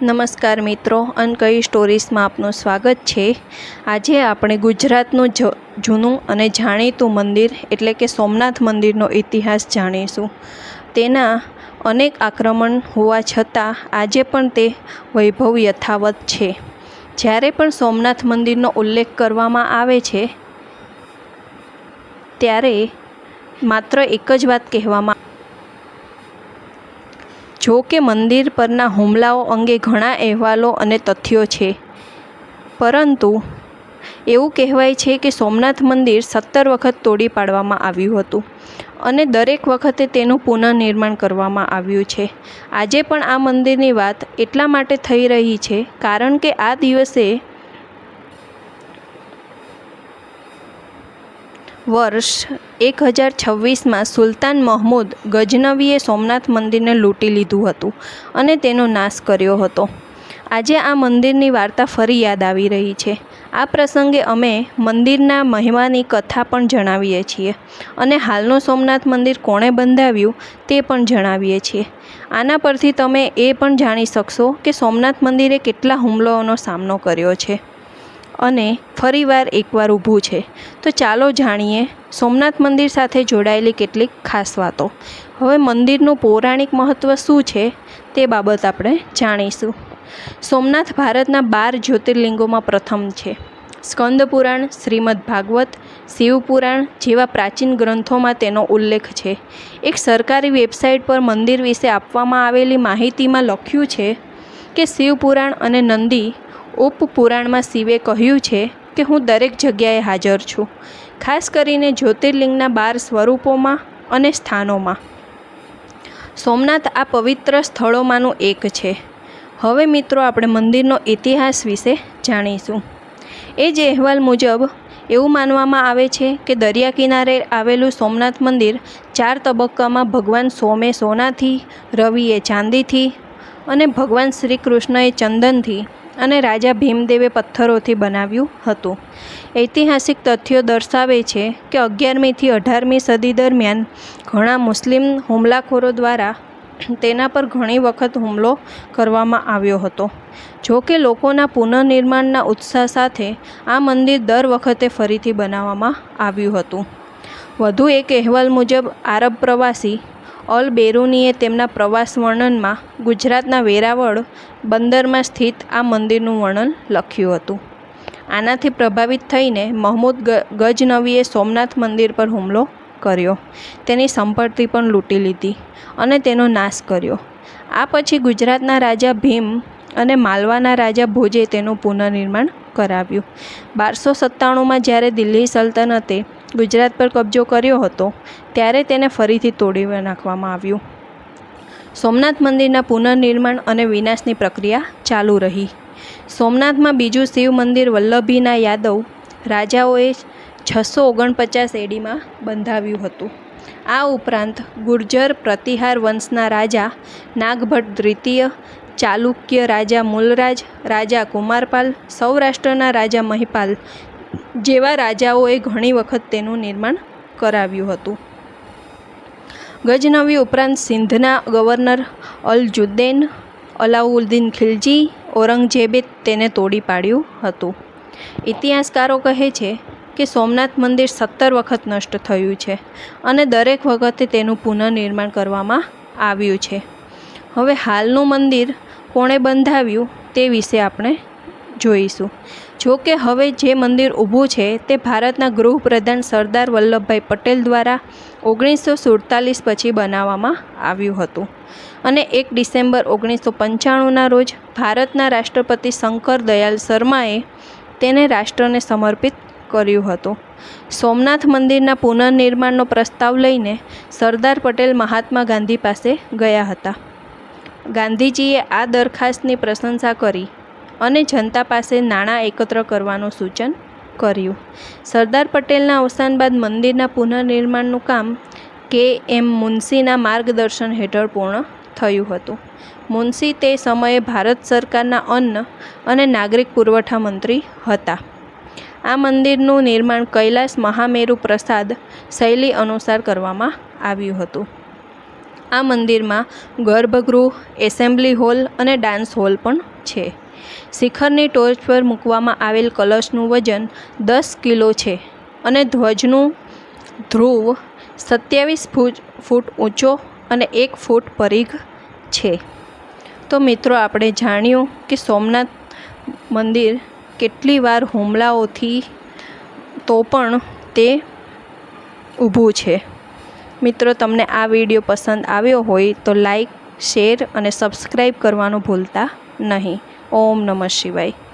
નમસ્કાર મિત્રો, અનકઈ સ્ટોરીઝમાં આપનું સ્વાગત છે। આજે આપણે ગુજરાતનું જૂનું અને જાણીતું મંદિર એટલે કે સોમનાથ મંદિરનો ઇતિહાસ જાણીશું। તેના અનેક આક્રમણ હોવા છતાં આજે પણ તે વૈભવ યથાવત છે। જ્યારે પણ સોમનાથ મંદિરનો ઉલ્લેખ કરવામાં આવે છે ત્યારે માત્ર એક જ વાત કહેવામાં જો કે મંદિર પરના હુમલાઓ અંગે ઘણા અહેવાલો અને તથ્યો છે, પરંતુ એવું કહેવાય છે કે સોમનાથ મંદિર 17 વખત તોડી પાડવામાં આવ્યું હતું અને દરેક વખતે તેનું પુનઃનિર્માણ કરવામાં આવ્યું છે। આજે પણ આ મંદિરની વાત એટલા માટે થઈ રહી છે કારણ કે આ દિવસે વર્ષ 1026માં સુલતાન મહમૂદ ગઝનવીએ સોમનાથ મંદિરને લૂંટી લીધું હતું અને તેનો નાશ કર્યો હતો। આજે આ મંદિરની વાર્તા ફરી યાદ આવી રહી છે। આ પ્રસંગે અમે મંદિરના મહિમાની કથા પણ જણાવીએ છીએ અને હાલનું સોમનાથ મંદિર કોણે બંધાવ્યું તે પણ જણાવીએ છીએ। આના પરથી તમે એ પણ જાણી શકશો કે સોમનાથ મંદિરે કેટલા હુમલાઓનો સામનો કર્યો છે અને ફરીવાર એકવાર ઊભું છે। તો ચાલો જાણીએ સોમનાથ મંદિર સાથે જોડાયેલી કેટલીક ખાસ વાતો। હવે મંદિરનું પૌરાણિક મહત્ત્વ શું છે તે બાબત આપણે જાણીશું। સોમનાથ ભારતના 12 જ્યોતિર્લિંગોમાં પ્રથમ છે। સ્કંદ પુરાણ, શ્રીમદ ભાગવત, શિવપુરાણ જેવા પ્રાચીન ગ્રંથોમાં તેનો ઉલ્લેખ છે। એક સરકારી વેબસાઇટ પર મંદિર વિશે આપવામાં આવેલી માહિતીમાં લખ્યું છે કે શિવપુરાણ અને નંદી ઉપપુરાણમાં શિવે કહ્યું છે કે હું દરેક જગ્યાએ હાજર છું, ખાસ કરીને જ્યોતિર્લિંગના 12 સ્વરૂપોમાં અને સ્થાનોમાં। સોમનાથ આ પવિત્ર સ્થળોમાંનું એક છે। હવે મિત્રો આપણે મંદિરનો ઇતિહાસ વિશે જાણીશું। એ જ અહેવાલ મુજબ એવું માનવામાં આવે છે કે દરિયા કિનારે આવેલું સોમનાથ મંદિર 4 તબક્કામાં ભગવાન સોમે સોનાથી, રવિએ ચાંદીથી અને ભગવાન શ્રી કૃષ્ણએ ચંદનથી અને રાજા ભીમદેવે પથ્થરોથી બનાવ્યું હતું। ઐતિહાસિક તથ્યો દર્શાવે છે કે 11મી થી 18મી સદી દરમિયાન ઘણા મુસ્લિમ હુમલાખોરો દ્વારા તેના પર ઘણી વખત હુમલો કરવામાં આવ્યો હતો। જો કે લોકોના પુનઃનિર્માણના ઉત્સાહ સાથે આ મંદિર દર વખતે ફરીથી બનાવવામાં આવ્યું હતું। વધુ એક અહેવાલ મુજબ આરબ પ્રવાસી અલ બેરૂનીએ તેમના પ્રવાસ વર્ણનમાં ગુજરાતના વેરાવળ બંદરમાં સ્થિત આ મંદિરનું વર્ણન લખ્યું હતું। આનાથી પ્રભાવિત થઈને મહમૂદ ગઝનવીએ સોમનાથ મંદિર પર હુમલો કર્યો, તેની સંપત્તિ પણ લૂંટી લીધી અને તેનો નાશ કર્યો। આ પછી ગુજરાતના રાજા ભીમ અને માલવાના રાજા ભોજે તેનું પુનઃનિર્માણ કરાવ્યું। 1297માં જ્યારે દિલ્હી સલ્તનતે ગુજરાત પર કબજો કર્યો હતો ત્યારે તેને ફરીથી તોડી નાખવામાં આવ્યું। સોમનાથ મંદિરના પુનઃનિર્માણ અને વિનાશની પ્રક્રિયા ચાલુ રહી। સોમનાથમાં બીજું શિવ મંદિર વલ્લભીના યાદવ રાજાઓએ 649 ADમાં બંધાવ્યું હતું। આ ઉપરાંત ગુર્જર પ્રતિહાર વંશના રાજા નાગભટ્ટ દ્વિતીય, ચાલુક્ય રાજા મૂલરાજ, રાજા કુમારપાલ, સૌરાષ્ટ્રના રાજા મહિપાલ જેવા રાજાઓએ ઘણી વખત તેનું નિર્માણ કરાવ્યું હતું। ગઝનવી ઉપરાંત સિંધના ગવર્નર અલ-જુદ્દૈન, અલાઉદ્દીન ખિલજી, ઔરંગઝેબે તેને તોડી પાડ્યું હતું। ઇતિહાસકારો કહે છે કે સોમનાથ મંદિર 17 વખત નષ્ટ થયું છે અને દરેક વખતે તેનું પુનઃનિર્માણ કરવામાં આવ્યું છે। હવે હાલનું મંદિર કોણે બંધાવ્યું તે વિશે આપણે જોઈશું। જો કે હવે જે મંદિર ઊભું છે તે ભારતના ગૃહપ્રધાન સરદાર વલ્લભભાઈ પટેલ દ્વારા 1947 પછી બનાવવામાં આવ્યું હતું અને 1 ડિસેમ્બર 1995ના રોજ ભારતના રાષ્ટ્રપતિ શંકર દયાલ શર્માએ તેને રાષ્ટ્રને સમર્પિત કર્યું હતું। સોમનાથ મંદિરના પુનઃનિર્માણનો પ્રસ્તાવ લઈને સરદાર પટેલ મહાત્મા ગાંધી પાસે ગયા હતા। ગાંધીજીએ આ દરખાસ્તની પ્રશંસા કરી અને જનતા પાસે નાણાં એકત્ર કરવાનું સૂચન કર્યું। સરદાર પટેલના અવસાન બાદ મંદિરના પુનઃનિર્માણનું કામ કે.એમ. મુનશીના માર્ગદર્શન હેઠળ પૂર્ણ થયું હતું। મુનશી તે સમયે ભારત સરકારના અન્ન અને નાગરિક પુરવઠા મંત્રી હતા। આ મંદિરનું નિર્માણ કૈલાસ મહામેરુ પ્રસાદ શૈલી અનુસાર કરવામાં આવ્યું હતું। આ મંદિરમાં ગર્ભગૃહ, એસેમ્બલી હોલ અને ડાન્સ હોલ પણ છે. શિખરની ટોચ પર મૂકવામાં આવેલ કલશનું વજન 10 કિલો છે અને ધ્વજનું ધ્રુવ 27 ફૂટ ઊંચો અને 1 ફૂટ પરિઘ છે. તો મિત્રો, આપણે જાણ્યું કે સોમનાથ મંદિર કેટલી વાર હુમલાઓથી તો પણ તે ઊભું છે. મિત્રો, તમને આ વિડીયો પસંદ આવ્યો હોય તો લાઈક, શેર અને સબસ્ક્રાઈબ કરવાનું ભૂલતા નહીં. ઓમ નમઃ શિવાય.